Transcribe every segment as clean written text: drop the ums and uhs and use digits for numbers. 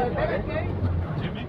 Jimmy?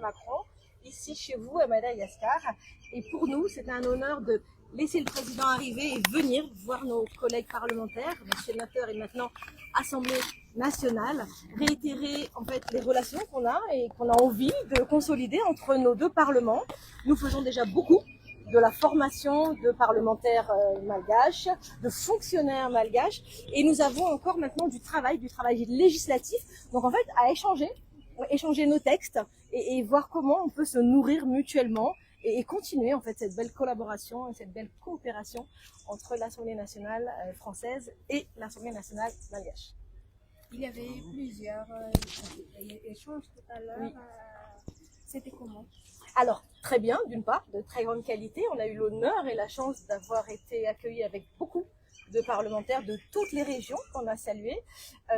Macron, ici chez vous à Madagascar. Et pour nous, c'est un honneur de laisser le président arriver et venir voir nos collègues parlementaires, nos sénateurs et maintenant Assemblée nationale, réitérer en fait les relations qu'on a et qu'on a envie de consolider entre nos deux parlements. Nous faisons déjà beaucoup de la formation de parlementaires malgaches, de fonctionnaires malgaches, et nous avons encore maintenant du travail législatif. Donc en fait, à échanger nos textes et voir comment on peut se nourrir mutuellement et continuer en fait cette belle collaboration et cette belle coopération entre l'Assemblée nationale française et l'Assemblée nationale malgache. Il y avait plusieurs échanges tout à l'heure. Oui. C'était comment? Alors, très bien, d'une part, de très grande qualité. On a eu l'honneur et la chance d'avoir été accueillis avec beaucoup de parlementaires de toutes les régions qu'on a salués.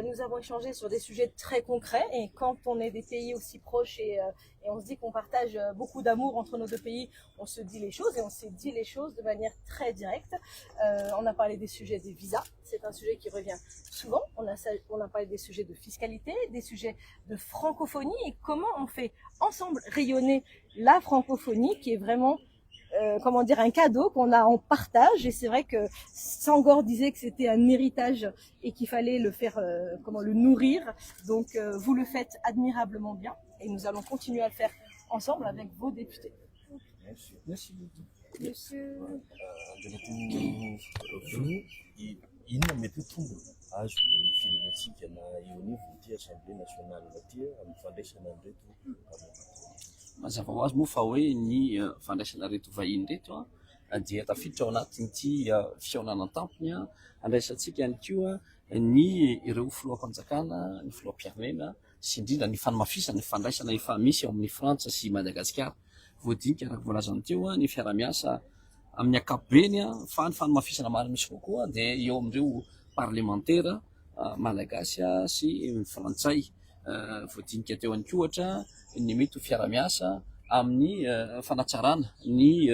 Nous avons échangé sur des sujets très concrets et quand on est des pays aussi proches et on se dit qu'on partage beaucoup d'amour entre nos deux pays, on se dit les choses et on s'est dit les choses de manière très directe. On a parlé des sujets des visas, c'est un sujet qui revient souvent. On a parlé des sujets de fiscalité, des sujets de francophonie et comment on fait ensemble rayonner la francophonie qui est vraiment un cadeau qu'on a en partage. Et c'est vrai que Senghor disait que c'était un héritage et qu'il fallait le faire, le nourrir. Donc vous le faites admirablement bien et nous allons continuer à le faire ensemble avec vos députés. Merci beaucoup. Monsieur. Ina metutumbu azo ny firenentsika na eo anivo ty Assemblée nationale ty amin'ny fandraisana an'ireto mazava ho azy moa fa hoe ny fandraisana reto vahiny reto dia tafiditra ao anatin'ity fihaonana tampony andraisantsika ihany koa ny ireo filoham-panjakana, ny filoham-pirenena sy indrindra ny fanamafisana ny fandraisana efa misy ao amin'ny Frantsa sy Madagasikara. Voadinika araka voalazany teo ny fiara-miasa amin'ny ankapobeny fa ny fanamafisana maro misy kokoa dia eo amin'ireo parlementaire malagasy sy frantsay. Voadinika teo ihany koa ohatra ny mety fiara-miasa amin'ny fanatsarana ny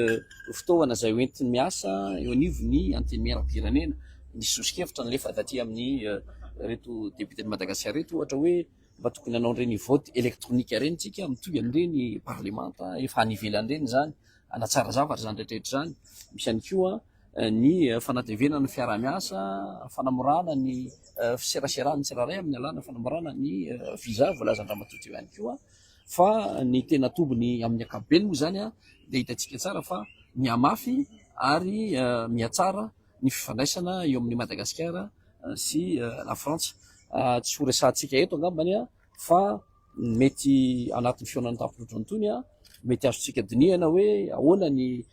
fitaovana izay hoentiny miasa eo anivo ny anteny miaram-pirenena. Nisy sosokevitra ny lefa daty amin'ny reto député de Madagascar reto ohatra hoe mba tokony hanao ireny vote électronique ireny tsika mitovy amin'ireny parlementa efa any ivelan'ireny zany anatsara zavatra zany rehetrarehetra zany. Misy ihany koa ny fanatevenana ny fiara-miasa, fanamorana ny fiseraserana ny tsirairay amin'ny alàna fanamorana ny visa voalazan-dramatoto io ihany koa. Fa ny tena tobony amin'ny ankapobeny moa zany dia hitantsika tsara fa miamafy ary miatsara ny fifandraisana eo amin'ny Madagasikara sy la France. Tsy ho resahantsika eto angambany fa mety anatin'ny fihaonana tampon-drony tony mety azontsika dinihana hoe ahoana ny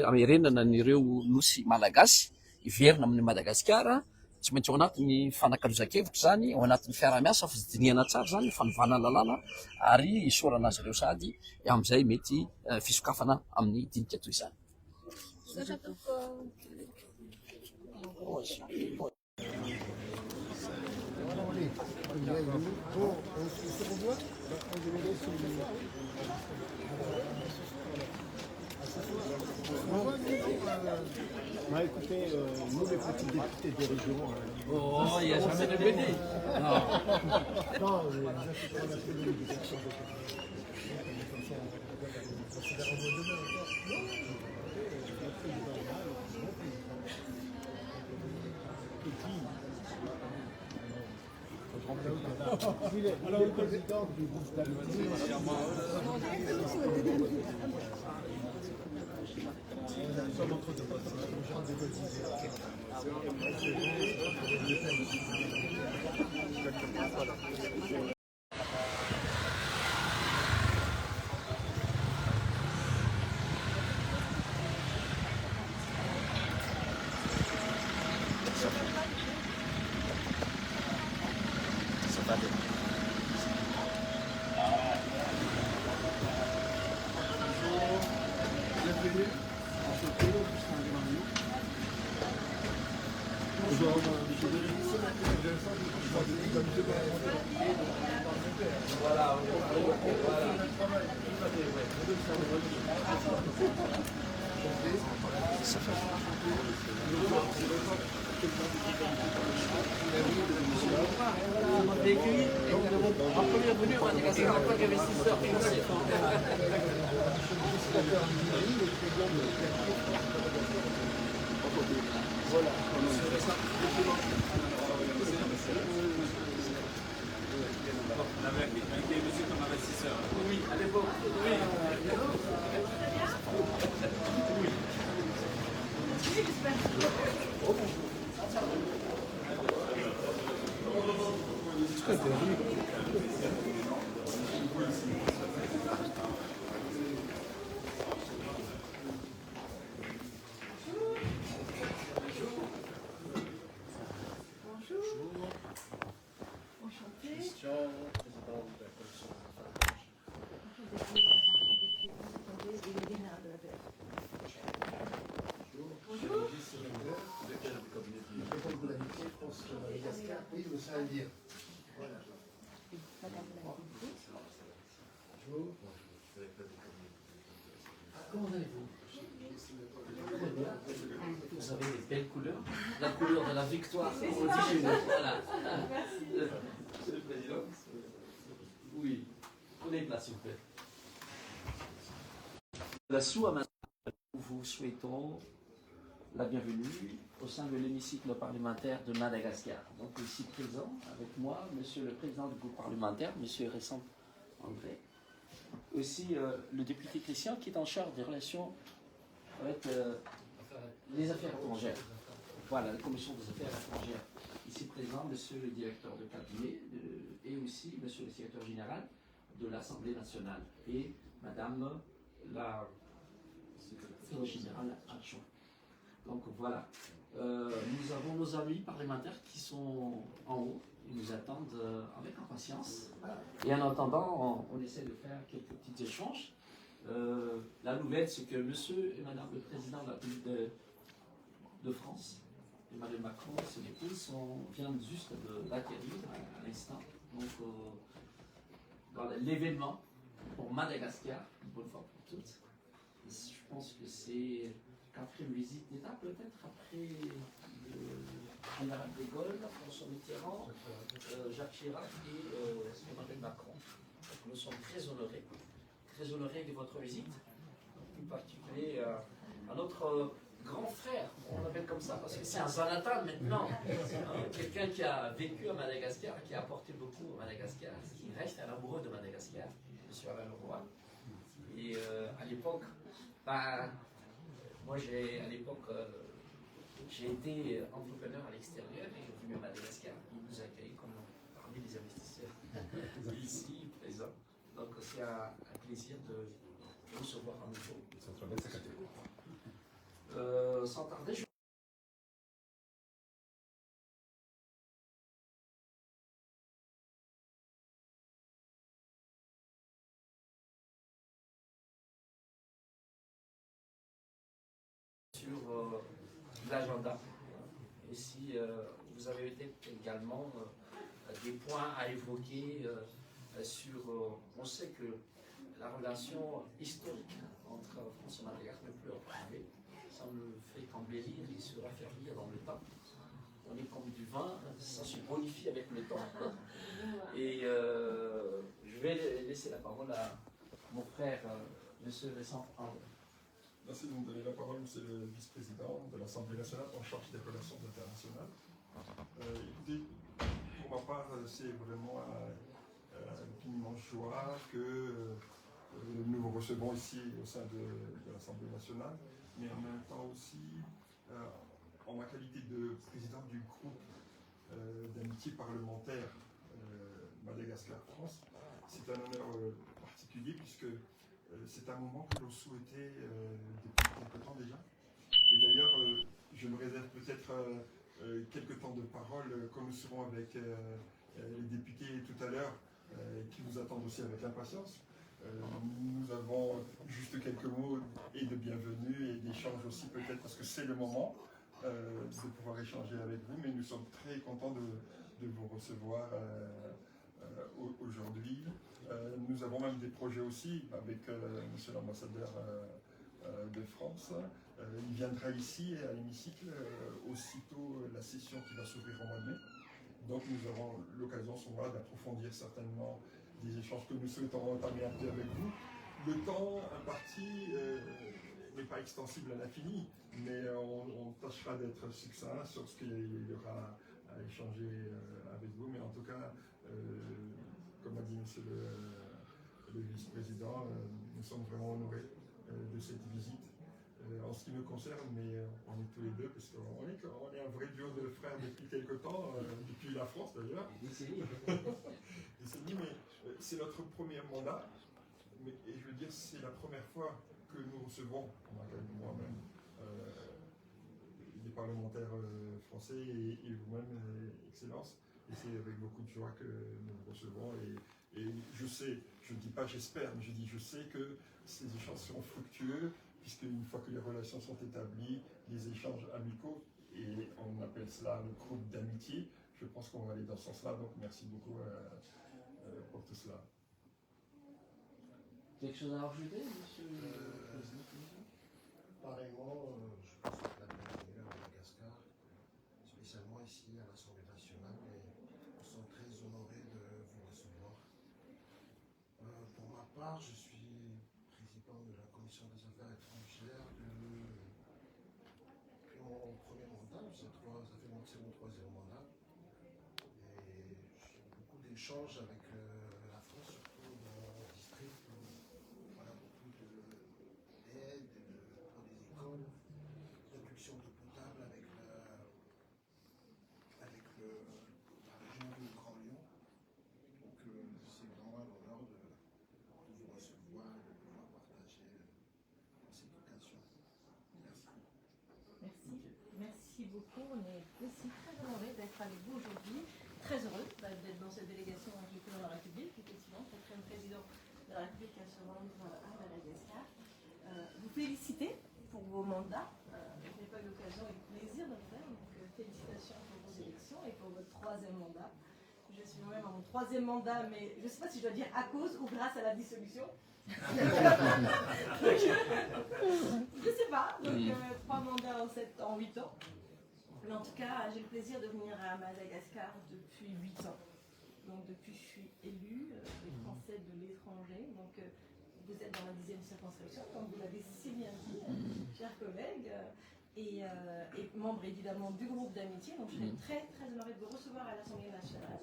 amerenana n'ireo nosy malagasy iverina amin'ny Madagasikara. Tsy maintsy ao anatin'ny fanakalozan-kevitra zany, ao anatin'ny fiara-miasa fa dinihana tsara zany fanovana lalàna ary isorana azy ireo sady amin'izay mety fisokafana amin'ny dinika toy izany. Bah écoutez, nous les petits députés des régions. Oh, il n'y a jamais de BD. Non, qu'il est alors le président du groupe d'amitié. Comment allez-vous? Vous avez des belles couleurs. La couleur de la victoire. On dit chez nous. Voilà. Monsieur le Président. Oui. Prenez place, s'il vous plaît. La sous-amendement, nous vous souhaitons la bienvenue au sein de l'hémicycle parlementaire de Madagascar. Donc ici présent avec moi, Monsieur le Président du groupe parlementaire, Monsieur Récent André. Aussi le député Christian qui est en charge des relations avec les affaires étrangères. Voilà, la commission des affaires étrangères. Ici présent, monsieur le directeur de cabinet et aussi monsieur le secrétaire général de l'Assemblée nationale et madame la secrétaire générale adjointe. Donc voilà, nous avons nos amis parlementaires qui sont en haut. Ils nous attendent avec impatience. Et en attendant, on essaie de faire quelques petits échanges. La nouvelle, c'est que monsieur et madame le président de la République de France, Emmanuel Macron et son épouse, viennent juste de l'acquérir à l'instant. Donc, voilà, l'événement pour Madagascar, une bonne fois pour toutes. Je pense que c'est quatrième visite d'État, peut-être après le général de Gaulle, François Mitterrand, Jacques Chirac et Emmanuel Macron. Donc, nous sommes très honorés de votre visite, en particulier à notre grand frère, on l'appelle comme ça, parce que c'est un Zanatan maintenant, quelqu'un qui a vécu à Madagascar, qui a apporté beaucoup à Madagascar, qui reste un amoureux de Madagascar, M. Alain Leroy. Et à l'époque, moi j'ai été entrepreneur à l'extérieur et j'ai venu à Madagascar. Il nous accueille comme parmi les investisseurs ici présents. Donc c'est un plaisir de recevoir à nouveau. Sans tarder, sur l'agenda. Et si vous avez peut-être également des points à évoquer sur... on sait que la relation historique entre France et Madagascar ne peut plus arriver. Ça ne fait qu'embellir et se raffermir dans le temps. On est comme du vin, ça se bonifie avec le temps. Et je vais laisser la parole à mon frère, M. Vincent André. Merci de me donner la parole, monsieur le vice-président de l'Assemblée nationale en charge des relations internationales. Écoutez, pour ma part, c'est vraiment d'immense joie que nous vous recevons ici au sein de l'Assemblée nationale, mais en même temps aussi en ma qualité de président du groupe d'amitié parlementaire Madagascar-France. C'est un honneur particulier puisque c'est un moment que l'on souhaitait depuis quelque temps déjà. Et d'ailleurs, je me réserve peut-être quelques temps de parole, comme nous serons avec les députés tout à l'heure, qui vous attendent aussi avec impatience. Nous avons juste quelques mots et de bienvenue et d'échange aussi peut-être parce que c'est le moment de pouvoir échanger avec vous, mais nous sommes très contents de vous recevoir aujourd'hui. Nous avons même des projets aussi avec monsieur l'ambassadeur de France. Il viendra ici à l'hémicycle aussitôt la session qui va s'ouvrir au mois de mai. Donc nous aurons l'occasion ce moment-là d'approfondir certainement des échanges que nous souhaitons entamer un peu avec vous. Le temps imparti n'est pas extensible à l'infini, mais on tâchera d'être succinct sur ce qu'il y aura à échanger avec vous. Mais en tout cas, comme a dit monsieur le vice-président, nous sommes vraiment honorés de cette visite. En ce qui me concerne, mais on est tous les deux, parce qu'on est un vrai duo de frères depuis quelque temps, depuis la France d'ailleurs. Décennies, mais c'est notre premier mandat, et je veux dire, c'est la première fois que nous recevons, moi-même, des parlementaires français et vous-même, Excellence, et c'est avec beaucoup de joie que nous vous recevons, et je sais, je ne dis pas j'espère, mais je dis je sais que ces échanges seront fructueux, puisque une fois que les relations sont établies, les échanges amicaux, et on appelle cela le groupe d'amitié, je pense qu'on va aller dans ce sens-là, donc merci beaucoup pour tout cela. Quelque chose à rajouter, monsieur le président? Pareillement, je pense que la bienvenue à Madagascar, spécialement ici à l'Assemblée nationale, et nous sommes très honorés de vous recevoir. Pour ma part, je suis président de la Commission des Affaires étrangères depuis mon premier mandat, c'est mon troisième mandat, et j'ai beaucoup d'échanges avec la France, surtout dans mon district, où voilà, beaucoup d'aide pour les écoles, production d'eau potable avec la région du Grand Lyon. Donc c'est vraiment un honneur de vous recevoir et de pouvoir partager cette occasion. Merci. Merci beaucoup. On est aussi très honorés d'être avec vous aujourd'hui. Très heureux d'être dans cette délégation du président de la République, effectivement, quatrième président de la République à se rendre à Madagascar. Vous féliciter pour vos mandats. Je n'ai pas eu l'occasion et le plaisir de le faire. Donc félicitations pour vos élections et pour votre troisième mandat. Je suis moi-même à mon troisième mandat, mais je ne sais pas si je dois dire à cause ou grâce à la dissolution. Je ne sais pas, donc 3 mandats en 8 ans. Mais en tout cas, j'ai le plaisir de venir à Madagascar depuis 8 ans. Donc depuis que je suis élue des Français de l'étranger. Donc vous êtes dans la 10e circonscription, comme vous l'avez si bien dit, chers collègues, et membre évidemment du groupe d'amitié. Donc je serai très très honorée de vous recevoir à l'Assemblée nationale.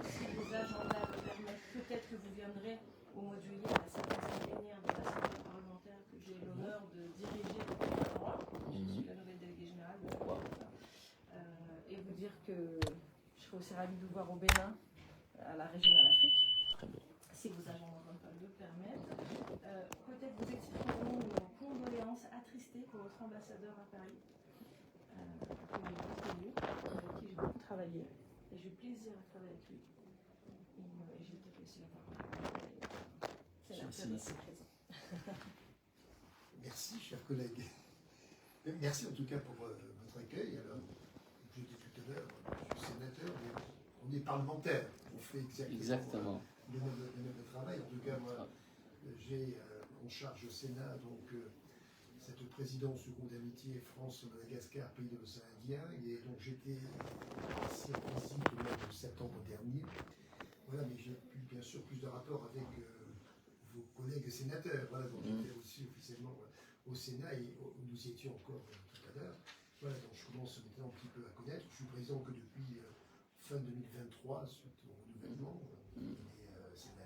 Si vos agendas le permettent, peut-être que vous viendrez au mois de juillet à la 55e plénière de l'Assemblée parlementaire que j'ai l'honneur de diriger depuis 3 mois. Je suis la nouvelle déléguée générale. Et vous dire que je serai aussi ravie de vous voir au Bénin, à la régionale Afrique. Très bien. Si vos agendas le permettent. Peut-être vous exprimerons nos condoléances attristées pour votre ambassadeur à Paris, avec qui j'ai beaucoup travaillé. Et j'ai eu plaisir à travailler avec lui. Et je vais te laisser la parole. C'est la présent. Merci, chers collègues. Merci en tout cas pour votre accueil. Alors, je dis tout à l'heure, je suis sénateur, mais on est parlementaire. On fait exactement. Le même travail. En tout cas, moi, j'ai en charge au Sénat donc cette présidence du groupe d'amitié France-Madagascar, pays de l'océan Indien. Et donc j'étais ici en visite au mois de septembre dernier. Voilà, mais j'ai eu bien sûr plus de rapports avec vos collègues sénateurs. Voilà, donc j'étais aussi officiellement au Sénat et nous y étions encore tout à l'heure. Voilà, donc je commence maintenant un petit peu à connaître. Je suis président que depuis fin 2023, suite au renouvellement.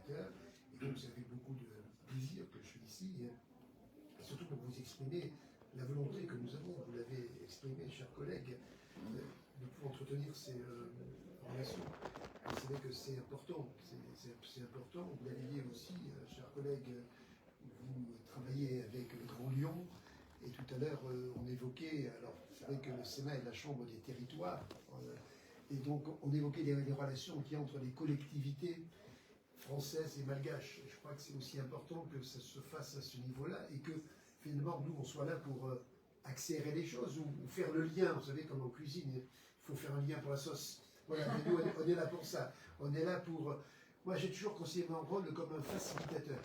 parlementaires. Et donc c'est avec beaucoup de plaisir que je suis ici, et surtout pour vous exprimer la volonté que nous avons, vous l'avez exprimé, chers collègues, de pouvoir entretenir ces relations. Vous savez que c'est important, c'est important. Vous l'avez dit aussi, chers collègues, vous travaillez avec le Grand Lyon, et tout à l'heure on évoquait, alors c'est vrai que le Sénat est la chambre des territoires, et donc on évoquait les relations qu'il y a entre les collectivités françaises et malgaches. Et je crois que c'est aussi important que ça se fasse à ce niveau-là, et que finalement nous on soit là pour accélérer les choses, ou faire le lien. Vous savez, comme en cuisine, il faut faire un lien pour la sauce. Voilà, mais nous on est là pour ça. On est là pour... Moi j'ai toujours considéré mon rôle comme un facilitateur.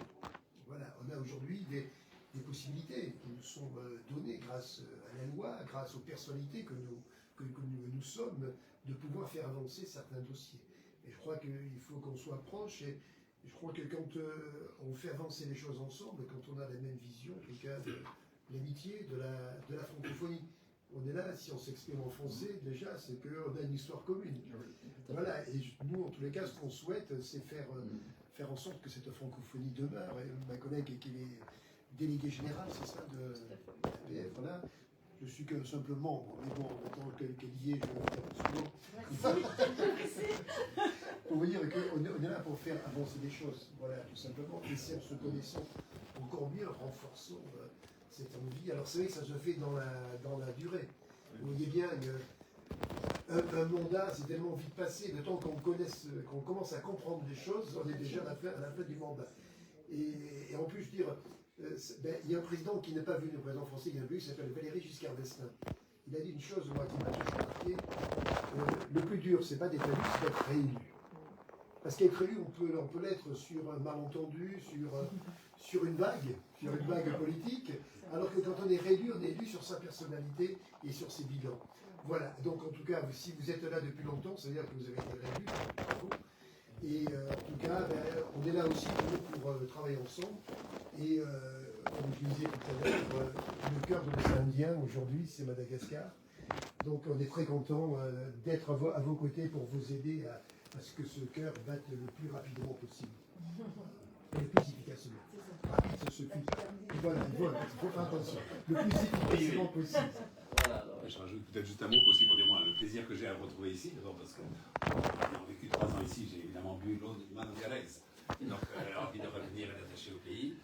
Voilà, on a aujourd'hui des possibilités qui nous sont données grâce à la loi, grâce aux personnalités que nous sommes, de pouvoir faire avancer certains dossiers. Et je crois qu'il faut qu'on soit proche, et je crois que quand on fait avancer les choses ensemble, quand on a la même vision, en tout cas de l'amitié, de la francophonie. On est là, si on s'exprime en français, déjà, c'est qu'on a une histoire commune. Voilà, et nous, en tous les cas, ce qu'on souhaite, c'est faire en sorte que cette francophonie demeure. Et ma collègue qui est déléguée générale, c'est ça, de l'APF, voilà. Je suis que simplement, mais bon, en tant qu'elle y est, je le pour vous dire qu'on est là pour faire avancer les choses, voilà, tout simplement, et c'est en se connaissant encore mieux, en renforçant cette envie. Alors c'est vrai que ça se fait dans la durée. Vous voyez bien, un mandat, c'est tellement vite passé, le temps qu'on commence à comprendre des choses, on est déjà à la fin du mandat. Et en plus, je veux dire, il y a un président qui n'est pas venu, le président français qui n'est pas venu, il s'appelle Valéry Giscard d'Estaing. Il a dit une chose, moi, qui m'a toujours marqué, le plus dur, c'est pas d'être élu, c'est d'être réélu. Parce qu'être élu, on peut l'être sur un malentendu, sur une vague politique, alors que quand on est réélu, on est élu sur sa personnalité et sur ses bilans. Voilà, donc en tout cas, si vous êtes là depuis longtemps, c'est-à-dire que vous avez été réélu, bravo. Et en tout cas, on est là aussi pour travailler ensemble. Et comme je disais tout à l'heure, le cœur de l'océan Indien aujourd'hui, c'est Madagascar. Donc on est très content d'être à vos côtés pour vous aider à ce que ce cœur batte le plus rapidement possible. Et le plus efficacement. Rapide, ça suffit. Voilà, il faut faire attention. Le plus efficacement possible. Je rajoute peut-être juste un mot aussi pour dire moi le plaisir que j'ai à vous retrouver ici, d'abord parce que ayant vécu 3 ans ici, j'ai évidemment bu l'eau du Mangarès, donc envie de revenir et d'attacher au pays,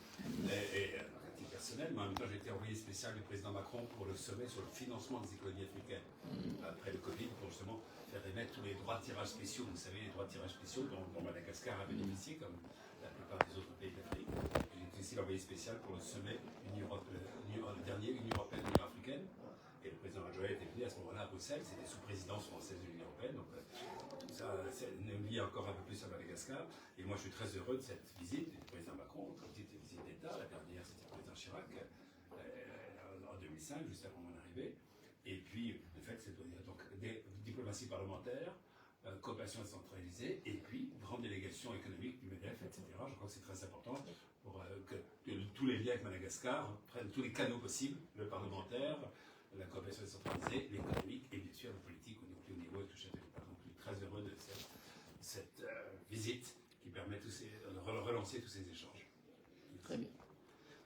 et à titre personnel, mais en même temps j'ai été envoyé spécial du président Macron pour le sommet sur le financement des économies africaines après le Covid, pour justement faire émettre tous les droits de tirage spéciaux. Vous savez, les droits de tirage spéciaux dont Madagascar a bénéficié, comme la plupart des autres pays d'Afrique. J'ai été aussi l'envoyé spécial pour le sommet le dernier Union européenne, Union africaine. Et le président Rajoy était venu à ce moment-là à Bruxelles, c'était sous présidence française de l'Union européenne, donc tout ça nous lie encore un peu plus à Madagascar. Et moi je suis très heureux de cette visite du président Macron, comme petite visite d'État. La dernière c'était le président Chirac en 2005, juste avant mon arrivée. Et puis le fait c'est donc des diplomaties parlementaires, coopération centralisée, et puis grande délégation économique du MEDEF, etc. Je crois que c'est très important pour que tous les liens avec Madagascar prennent tous les canaux possibles, le parlementaire, la coopération centralisée, l'économique et bien sûr la politique au plus haut niveau et tout chef de l'État. Donc je suis très heureux de cette visite qui permet de relancer tous ces échanges. Très bien.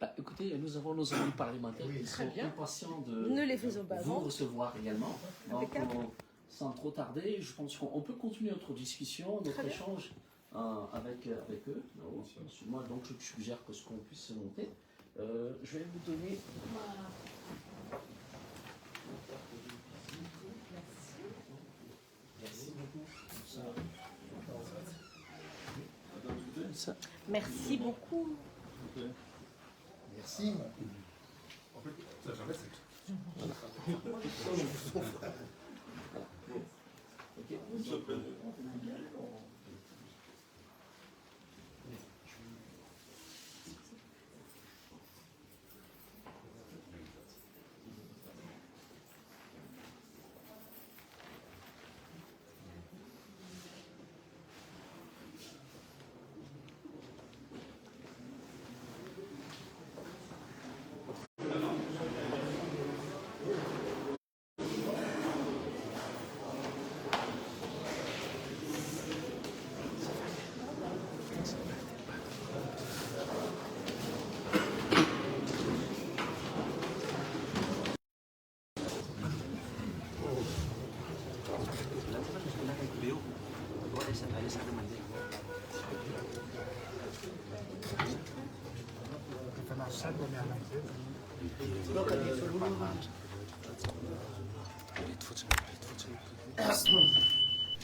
Bah, écoutez, nous avons nos amis parlementaires qui sont impatients de vous recevoir également. Donc, sans trop tarder, je pense qu'on peut continuer notre discussion, notre échange avec eux. Moi, donc, je suggère que ce qu'on puisse se monter. Je vais vous donner... Merci beaucoup. Merci beaucoup. Merci.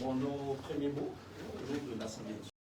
Bon, nos premiers mots au nom de l'Assemblée